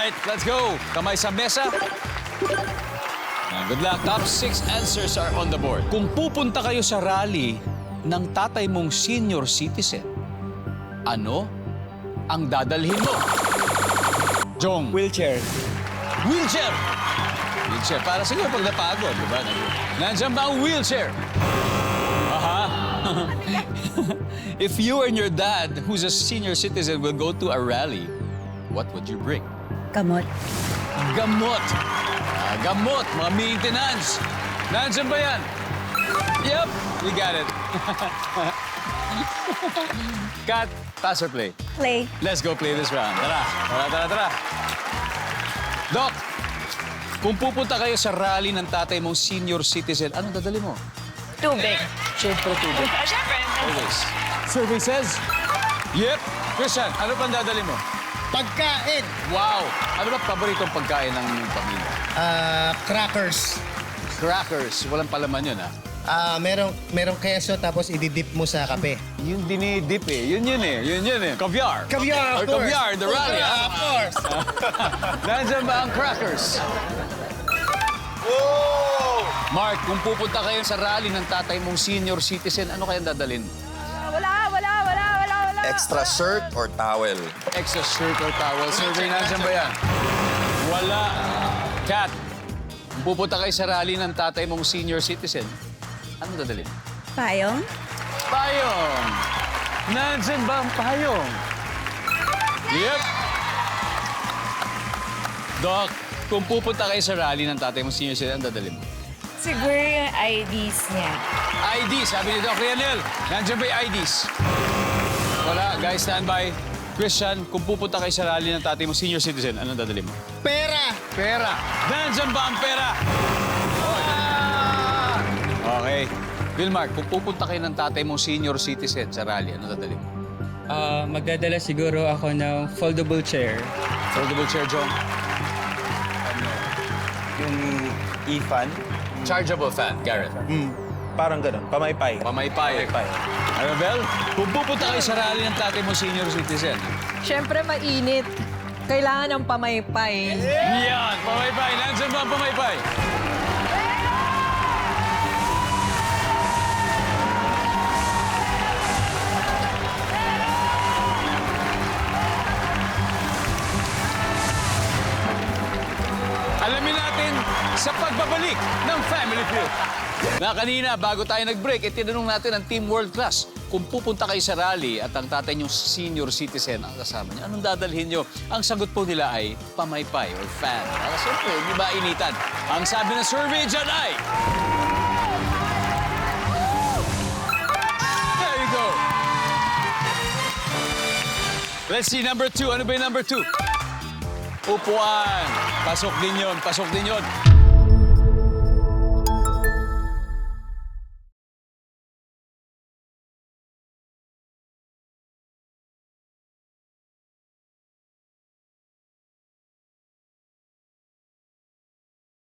Alright, let's go. Kamay sa mesa. Good luck. Top 6 answers are on the board. Kung pupunta kayo sa rally ng tatay mong senior citizen, ano ang dadalhin mo? Jong. Wheelchair. Wheelchair. Wheelchair. Para siguro pag napagod, di ba? Nandiyan ba ang wheelchair? Aha. If you and your dad, who's a senior citizen, will go to a rally, what would you bring? Kamot. Gamot. Gamot, mga maintenance. Nandiyan ba yan? Yep, we got it. Cut, pass or play? Play. Let's go play this round. Tara. Doc, kung pupunta kayo sa rally ng tatay mong senior citizen, anong dadali mo? Tubig. Siyempre, tubig. Siyempre. Always. Survey says? Yep. Christian, ano pang dadali mo? Pagkain. Wow. Ano ba paboritong pagkain ng pamilya? Crackers. Crackers. Walang palaman yun, ha? Merong keso tapos ididip mo sa kape. Yun dinidip eh. Yun eh. Caviar. Caviar, of Or course. caviar, the rally, ha? Of course. Nandiyan ba ang crackers? Mark, kung pupunta kayo sa rally ng tatay mong senior citizen, ano kayang dadalhin? Wala. Extra shirt or towel? Extra shirt or towel. Survey, nandiyan ba yan? Wala. Kat, kung pupunta kayo sa rally ng tatay mong senior citizen, ano dadalhin? Payong. Payong. Nandiyan ba ang payong? Yep. Doc, kung pupunta kayo sa rally ng tatay mong senior citizen, ano dadalhin mo? Siguro yung IDs niya. IDs, sabi ni Doc Rianel. Nandiyan ba yung IDs? Wala, guys, stand by. Christian, kung pupunta kayo sa rally ng tatay mo senior citizen, anong dadali mo? Pera. Pera. Nandiyan ba ang pera? Okay. Vilmar, kung pupunta kayo ng tatay mo senior citizen sa rally, anong dadali mo? Magdadala siguro ako ng foldable chair. Foldable chair, John. Yung e-fan? Chargeable fan, Garrett. Parang ganun. Pamaypay. Pamaypay. Arabel, kung pupunta kayo sa rally ng tatay mo senior citizen, Siyempre, mainit. Kailangan ng pamaypay. yan, pamaypay. Nandiyan ba ang pamaypay? Alamin natin sa pagbabalik ng Family Feud. Na kanina, bago tayo nag-break, tinanong natin ang Team World Class. Kung pupunta kayo sa rally at ang tatay niyong senior citizen ang kasama niyo, anong dadalhin niyo? Ang sagot po nila ay pamaypay or fan. Siyempre, di ba initan? Ang sabi ng survey dyan ay... There you go. Let's see, number 2. Ano ba yung number 2? Upuan. Pasok din yun.